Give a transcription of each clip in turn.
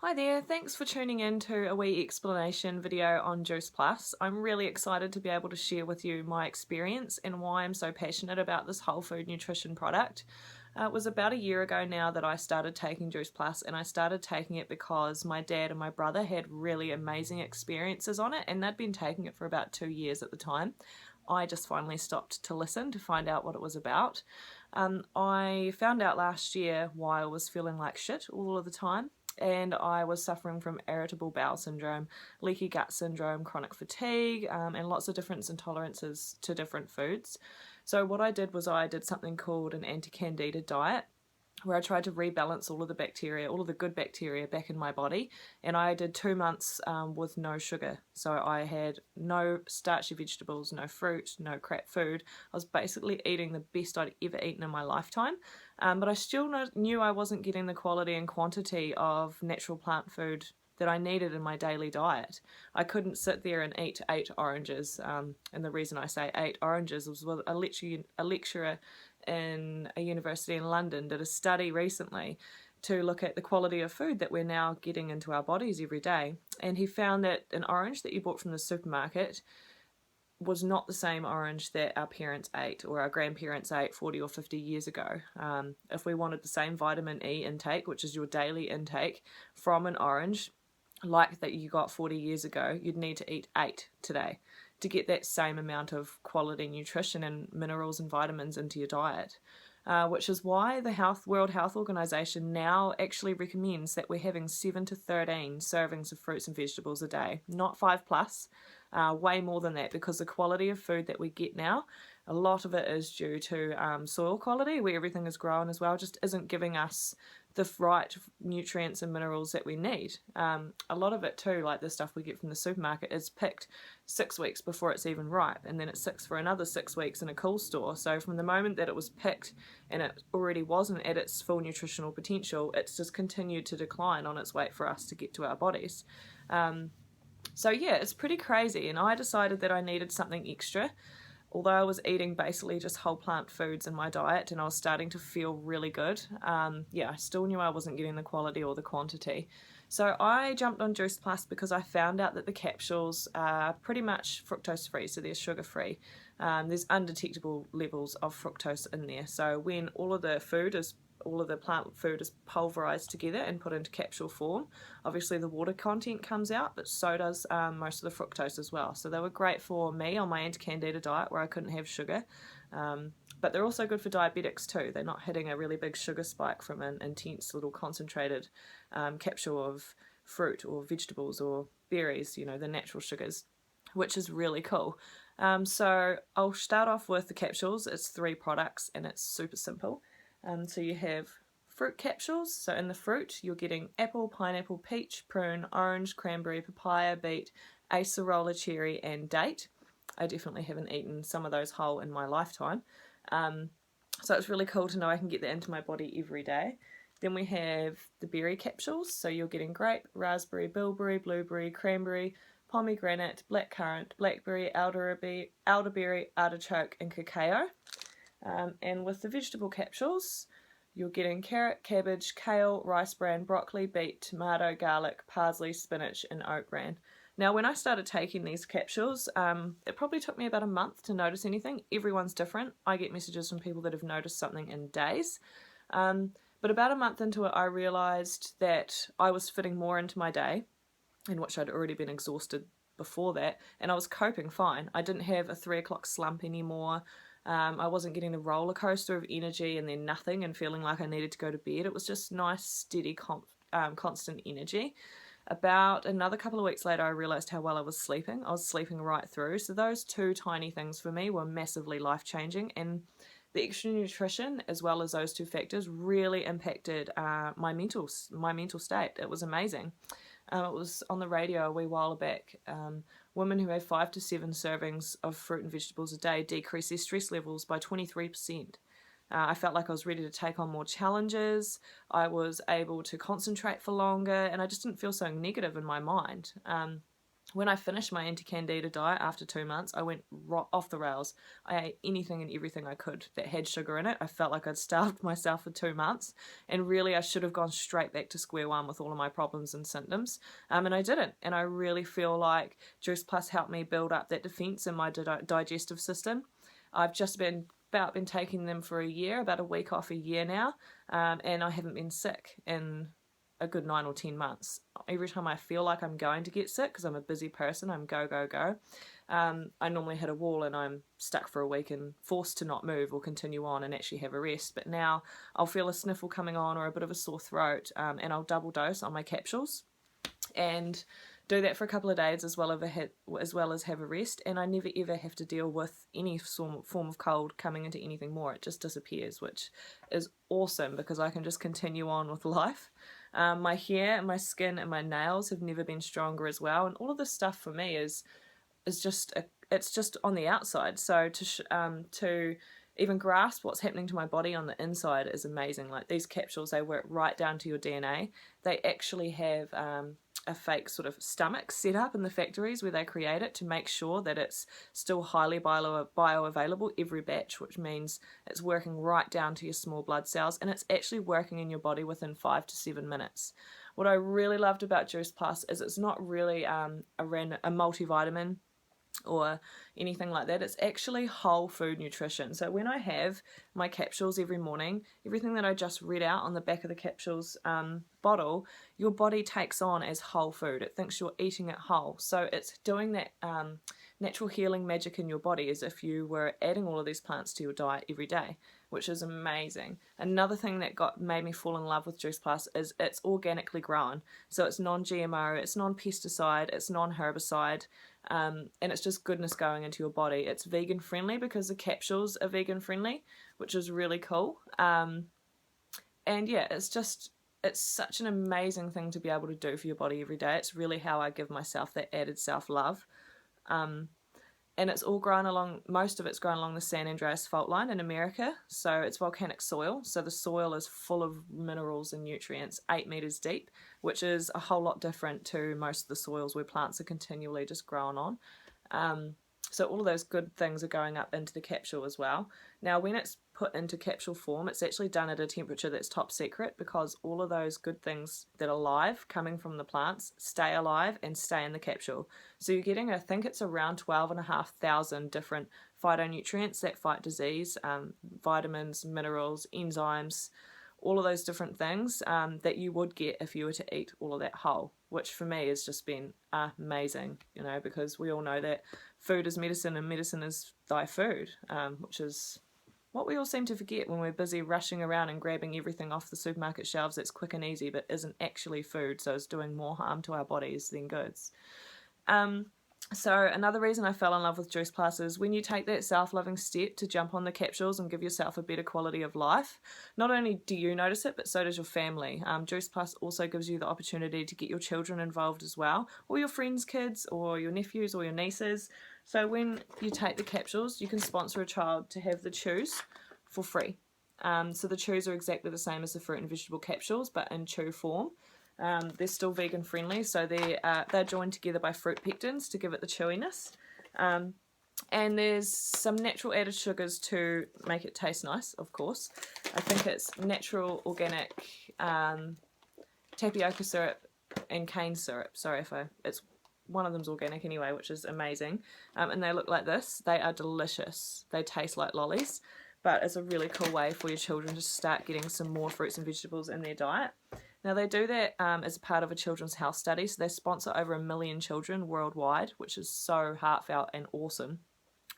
Hi there, thanks for tuning in to a wee explanation video on Juice Plus. I'm really excited to be able to share with you my experience and why I'm so passionate about this whole food nutrition product. It was about a year ago now that I started taking Juice Plus, and I started taking it because my dad and my brother had really amazing experiences on it, and they'd been taking it for about 2 years at the time. I just finally stopped to listen to find out what it was about. I found out last year why I was feeling like shit all of the time, and I was suffering from irritable bowel syndrome, leaky gut syndrome, chronic fatigue, and lots of different intolerances to different foods. So what I did was I did something called an anti-candida diet, where I tried to rebalance all of the bacteria, all of the good bacteria back in my body, and I did 2 months with no sugar. So I had no starchy vegetables, no fruit, no crap food. I was basically eating the best I'd ever eaten in my lifetime, but I still knew I wasn't getting the quality and quantity of natural plant food that I needed in my daily diet. I couldn't sit there and eat 8 oranges, and the reason I say 8 oranges was a lecturer in a university in London did a study recently to look at the quality of food that we're now getting into our bodies every day. And he found that an orange that you bought from the supermarket was not the same orange that our parents ate or our grandparents ate 40 or 50 years ago. If we wanted the same vitamin E intake, which is your daily intake, from an orange, like that you got 40 years ago, you'd need to eat 8 today to get that same amount of quality nutrition and minerals and vitamins into your diet. Which is why the World Health Organization now actually recommends that we're having 7 to 13 servings of fruits and vegetables a day, not 5 plus, way more than that, because the quality of food that we get now, a lot of it is due to soil quality, where everything is grown as well, just isn't giving us the right nutrients and minerals that we need. A lot of it too, like the stuff we get from the supermarket, is picked 6 weeks before it's even ripe, and then it sits for another 6 weeks in a cool store. So from the moment that it was picked and it already wasn't at its full nutritional potential, it's just continued to decline on its way for us to get to our bodies. So yeah, it's pretty crazy, and I decided that I needed something extra. Although I was eating basically just whole plant foods in my diet and I was starting to feel really good, yeah, I still knew I wasn't getting the quality or the quantity. So I jumped on Juice Plus because I found out that the capsules are pretty much fructose free, so they're sugar free. There's undetectable levels of fructose in there. So when all of the plant food is pulverized together and put into capsule form, obviously the water content comes out, but so does most of the fructose as well. So they were great for me on my anti-candida diet where I couldn't have sugar, but they're also good for diabetics too. They're not hitting a really big sugar spike from an intense little concentrated capsule of fruit or vegetables or berries, the natural sugars, which is really cool. So I'll start off with the capsules. It's 3 products and it's super simple. So you have fruit capsules. So in the fruit, you're getting apple, pineapple, peach, prune, orange, cranberry, papaya, beet, acerola, cherry, and date. I definitely haven't eaten some of those whole in my lifetime. So it's really cool to know I can get that into my body every day. Then we have the berry capsules. So you're getting grape, raspberry, bilberry, blueberry, cranberry, pomegranate, blackcurrant, blackberry, elderberry, artichoke, and cacao. And with the vegetable capsules, you're getting carrot, cabbage, kale, rice bran, broccoli, beet, tomato, garlic, parsley, spinach, and oat bran. Now, when I started taking these capsules, it probably took me about a month to notice anything. Everyone's different. I get messages from people that have noticed something in days. But about a month into it, I realised that I was fitting more into my day, in which I'd already been exhausted before that, and I was coping fine. I didn't have a 3 o'clock slump anymore. I wasn't getting the roller coaster of energy and then nothing and feeling like I needed to go to bed. It was just nice, steady, constant energy. About another couple of weeks later, I realised how well I was sleeping. I was sleeping right through. So those 2 tiny things for me were massively life-changing, and the extra nutrition as well as those 2 factors really impacted my mental state. It was amazing. It was on the radio a wee while back. Women who have 5 to 7 servings of fruit and vegetables a day decrease their stress levels by 23%. I felt like I was ready to take on more challenges. I was able to concentrate for longer, and I just didn't feel so negative in my mind. When I finished my anti-candida diet after 2 months, I went off the rails. I ate anything and everything I could that had sugar in it. I felt like I'd starved myself for 2 months, and really I should have gone straight back to square one with all of my problems and symptoms, and I didn't. And I really feel like Juice Plus helped me build up that defense in my digestive system. I've just been taking them for a year, about a week off a year now, and I haven't been sick in a good 9 or 10 months. Every time I feel like I'm going to get sick, because I'm a busy person, I'm go, go, go, I normally hit a wall and I'm stuck for a week and forced to not move or continue on and actually have a rest. But now I'll feel a sniffle coming on or a bit of a sore throat, and I'll double dose on my capsules and do that for a couple of days as well as have a rest, and I never ever have to deal with any form of cold coming into anything more. It just disappears, which is awesome because I can just continue on with life. My hair and my skin and my nails have never been stronger as well, and all of this stuff for me is just it's just on the outside. So to even grasp what's happening to my body on the inside is amazing. Like these capsules, they work right down to your DNA. They actually have a fake sort of stomach set up in the factories where they create it to make sure that it's still highly bioavailable every batch, which means it's working right down to your small blood cells, and it's actually working in your body within 5 to 7 minutes. What I really loved about Juice Plus is it's not really a multivitamin or anything like that. It's actually whole food nutrition. So when I have my capsules every morning, everything that I just read out on the back of the capsules bottle, your body takes on as whole food. It thinks you're eating it whole. So it's doing that natural healing magic in your body as if you were adding all of these plants to your diet every day, which is amazing. Another thing that made me fall in love with Juice Plus is it's organically grown. So it's non-GMO, it's non-pesticide, it's non-herbicide, and it's just goodness going into your body. It's vegan friendly because the capsules are vegan friendly, which is really cool. And yeah, it's such an amazing thing to be able to do for your body every day. It's really how I give myself that added self-love. And it's all grown along, most of it's grown along the San Andreas fault line in America. So it's volcanic soil. So the soil is full of minerals and nutrients, 8 meters deep, which is a whole lot different to most of the soils where plants are continually just growing on. So all of those good things are going up into the capsule as well. Now, when it's put into capsule form, it's actually done at a temperature that's top secret because all of those good things that are live coming from the plants stay alive and stay in the capsule. So you're getting, I think it's around 12,500 different phytonutrients that fight disease, vitamins, minerals, enzymes, all of those different things that you would get if you were to eat all of that whole, which for me has just been amazing, because we all know that food is medicine and medicine is thy food, which is what we all seem to forget when we're busy rushing around and grabbing everything off the supermarket shelves that's quick and easy but isn't actually food, so it's doing more harm to our bodies than goods. So another reason I fell in love with Juice Plus is when you take that self-loving step to jump on the capsules and give yourself a better quality of life, not only do you notice it, but so does your family. Juice Plus also gives you the opportunity to get your children involved as well, or your friends' kids, or your nephews, or your nieces. So when you take the capsules, you can sponsor a child to have the chews for free. So the chews are exactly the same as the fruit and vegetable capsules, but in chew form. They're still vegan friendly, so they're joined together by fruit pectins to give it the chewiness. And there's some natural added sugars to make it taste nice, of course. I think it's natural organic tapioca syrup and cane syrup. It's one of them's organic anyway, which is amazing. And they look like this. They are delicious. They taste like lollies, but it's a really cool way for your children to start getting some more fruits and vegetables in their diet. Now, they do that as part of a children's health study, so they sponsor over 1 million children worldwide, which is so heartfelt and awesome.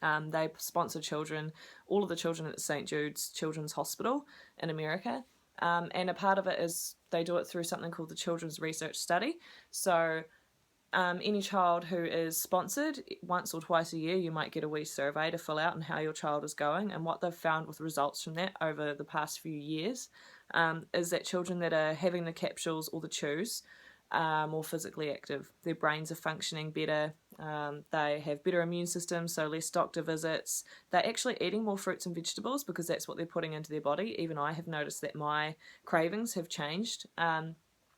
They sponsor children, all of the children at the St. Jude's Children's Hospital in America, and a part of it is they do it through something called the Children's Research Study. So any child who is sponsored, once or twice a year, you might get a wee survey to fill out on how your child is going, and what they've found with results from that over the past few years is that children that are having the capsules or the chews are more physically active. Their brains are functioning better. They have better immune systems, so less doctor visits. They're actually eating more fruits and vegetables because that's what they're putting into their body. Even I have noticed that my cravings have changed.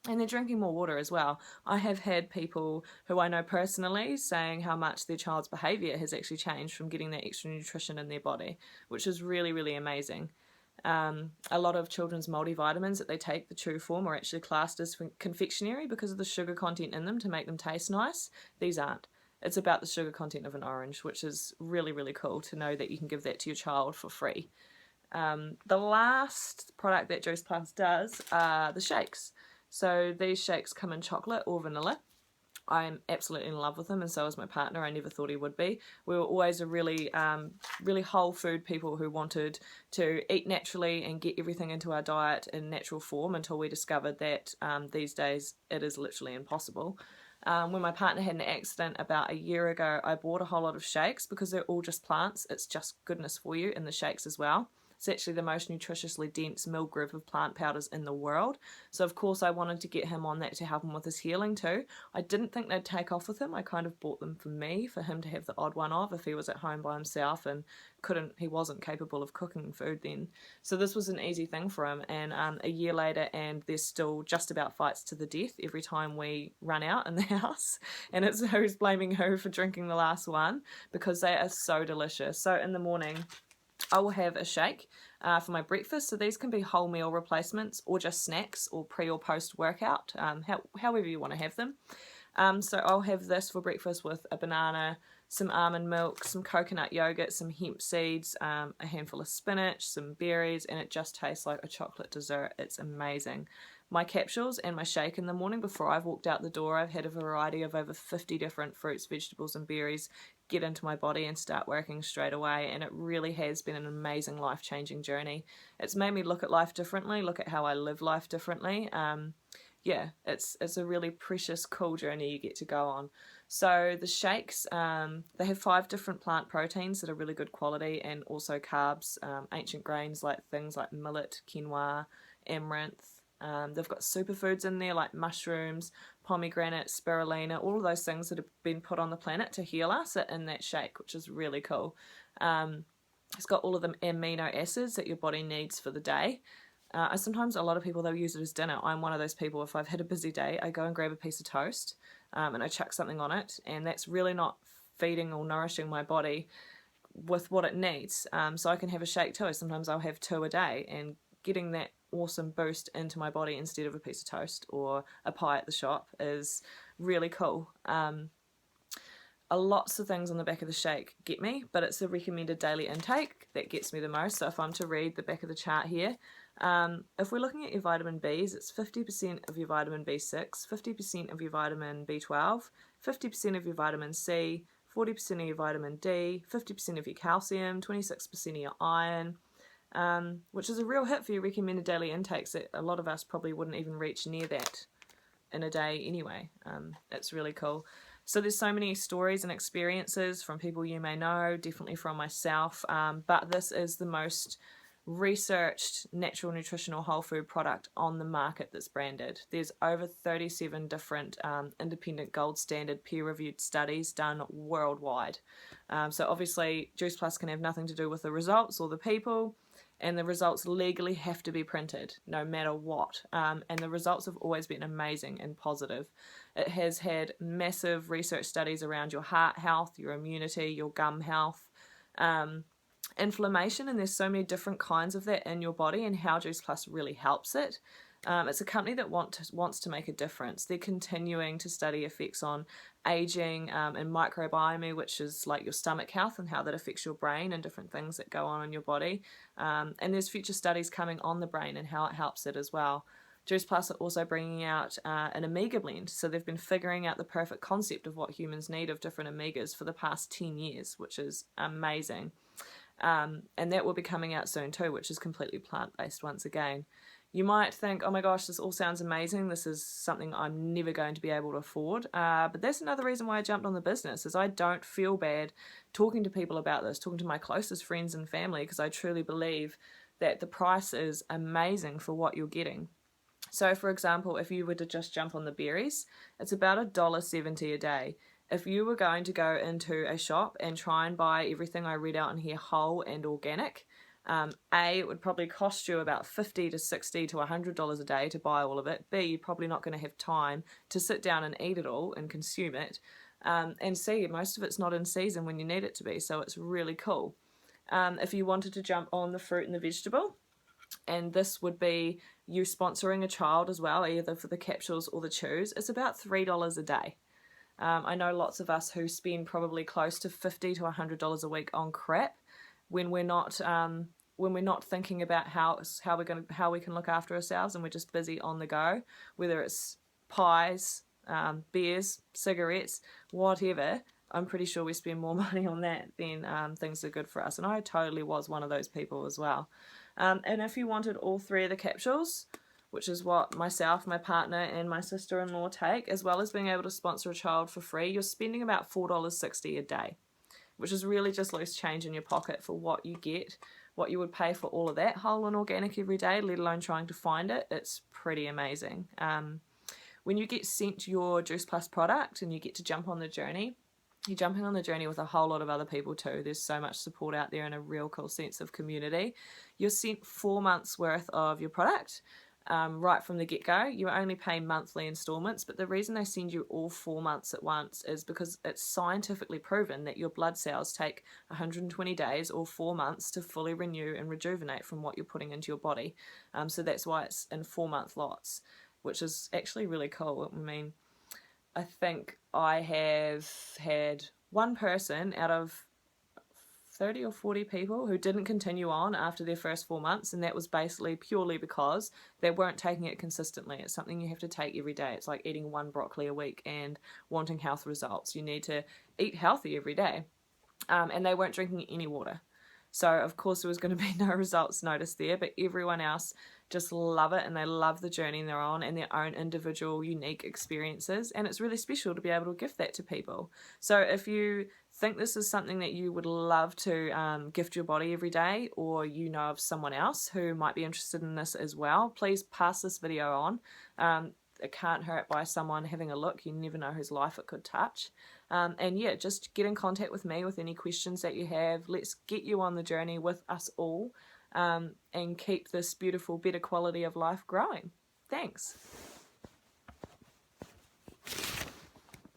And they're drinking more water as well. I have had people who I know personally saying how much their child's behaviour has actually changed from getting that extra nutrition in their body, which is really, really amazing. A lot of children's multivitamins that they take, the chew form, are actually classed as confectionery because of the sugar content in them to make them taste nice. These aren't. It's about the sugar content of an orange, which is really, really cool to know that you can give that to your child for free. The last product that Juice Plus does are the shakes. So these shakes come in chocolate or vanilla. I'm absolutely in love with them, and so is my partner. I never thought he would be. We were always a really, really whole food people who wanted to eat naturally and get everything into our diet in natural form until we discovered that these days it is literally impossible. When my partner had an accident about a year ago, I bought a whole lot of shakes because they're all just plants. It's just goodness for you in the shakes as well. It's actually the most nutritiously dense mill group of plant powders in the world. So of course I wanted to get him on that to help him with his healing too. I didn't think they'd take off with him. I kind of bought them for me, for him to have the odd one of if he was at home by himself and he wasn't capable of cooking food then. So this was an easy thing for him, and a year later and there's still just about fights to the death every time we run out in the house, and it's who's blaming who for drinking the last one, because they are so delicious. So in the morning I will have a shake for my breakfast. So these can be whole meal replacements or just snacks or pre or post workout, however you want to have them. So I'll have this for breakfast with a banana, some almond milk, some coconut yogurt, some hemp seeds, a handful of spinach, some berries, and it just tastes like a chocolate dessert. It's amazing. My capsules and my shake in the morning before I've walked out the door, I've had a variety of over 50 different fruits, vegetables and berries get into my body and start working straight away, and it really has been an amazing life-changing journey. It's made me look at life differently, look at how I live life differently. Yeah, it's a really precious, cool journey you get to go on. So the shakes, they have 5 different plant proteins that are really good quality, and also carbs, ancient grains like things like millet, quinoa, amaranth. They've got superfoods in there like mushrooms, pomegranate, spirulina, all of those things that have been put on the planet to heal us are in that shake, which is really cool. It's got all of the amino acids that your body needs for the day. Sometimes a lot of people, they'll use it as dinner. I'm one of those people, if I've had a busy day, I go and grab a piece of toast and I chuck something on it, and that's really not feeding or nourishing my body with what it needs. So I can have a shake too. Sometimes I'll have 2 a day, and getting that awesome boost into my body instead of a piece of toast or a pie at the shop is really cool. Lots of things on the back of the shake get me, but it's the recommended daily intake that gets me the most. So if I'm to read the back of the chart here, if we're looking at your vitamin Bs, it's 50% of your vitamin B6, 50% of your vitamin B12, 50% of your vitamin C, 40% of your vitamin D, 50% of your calcium, 26% of your iron, which is a real hit for your recommended daily intakes that a lot of us probably wouldn't even reach near that in a day anyway. It's really cool. So there's so many stories and experiences from people you may know, definitely from myself, but this is the most researched natural nutritional whole food product on the market that's branded. There's over 37 different independent gold standard peer-reviewed studies done worldwide. So obviously Juice Plus can have nothing to do with the results or the people, and the results legally have to be printed no matter what, and the results have always been amazing and positive. It has had massive research studies around your heart health, your immunity, your gum health, inflammation, and there's so many different kinds of that in your body, and how Juice Plus really helps it. It's a company that wants to make a difference. They're continuing to study effects on aging and microbiome, which is like your stomach health and how that affects your brain and different things that go on in your body. And there's future studies coming on the brain and how it helps it as well. Juice Plus are also bringing out an omega blend. So they've been figuring out the perfect concept of what humans need of different omegas for the past 10 years, which is amazing. And that will be coming out soon too, which is completely plant-based once again. You might think, oh my gosh, this all sounds amazing. This is something I'm never going to be able to afford. But that's another reason why I jumped on the business, is I don't feel bad talking to people about this, talking to my closest friends and family, because I truly believe that the price is amazing for what you're getting. So for example, if you were to just jump on the berries, it's about $1.70 a day. If you were going to go into a shop and try and buy everything I read out in here whole and organic, A, it would probably cost you about $50 to $60 to $100 a day to buy all of it. B, you're probably not going to have time to sit down and eat it all and consume it. And C, most of it's not in season when you need it to be, so it's really cool. If you wanted to jump on the fruit and the vegetable, and this would be you sponsoring a child as well, either for the capsules or the chews, it's about $3 a day. I know lots of us who spend probably close to $50 to $100 a week on crap when we're not thinking about how we can look after ourselves, and we're just busy on the go, whether it's pies, beers, cigarettes, whatever. I'm pretty sure we spend more money on that than things that are good for us, and I totally was one of those people as well. And if you wanted all three of the capsules, which is what myself, my partner, and my sister-in-law take, as well as being able to sponsor a child for free, you're spending about $4.60 a day, which is really just loose change in your pocket for what you get, what you would pay for all of that whole and organic every day, let alone trying to find it. It's pretty amazing. When you get sent your Juice Plus product and you get to jump on the journey, you're jumping on the journey with a whole lot of other people too. There's so much support out there and a real cool sense of community. You're sent 4 months worth of your product. Right from the get-go. You only pay monthly installments, but the reason they send you all 4 months at once is because it's scientifically proven that your blood cells take 120 days or 4 months to fully renew and rejuvenate from what you're putting into your body. So that's why it's in 4-month lots, which is actually really cool. I mean, I think I have had one person out of 30 or 40 people who didn't continue on after their first 4 months, and that was basically purely because they weren't taking it consistently. It's something you have to take every day. It's like eating one broccoli a week and wanting health results. You need to eat healthy every day. And they weren't drinking any water. So of course there was going to be no results noticed there, but everyone else just love it, and they love the journey they're on and their own individual unique experiences, and it's really special to be able to gift that to people. So if you think this is something that you would love to gift your body every day, or you know of someone else who might be interested in this as well, please pass this video on. It can't hurt by someone having a look. You never know whose life it could touch. And yeah, just get in contact with me with any questions that you have. Let's get you on the journey with us all, and keep this beautiful, better quality of life growing. Thanks.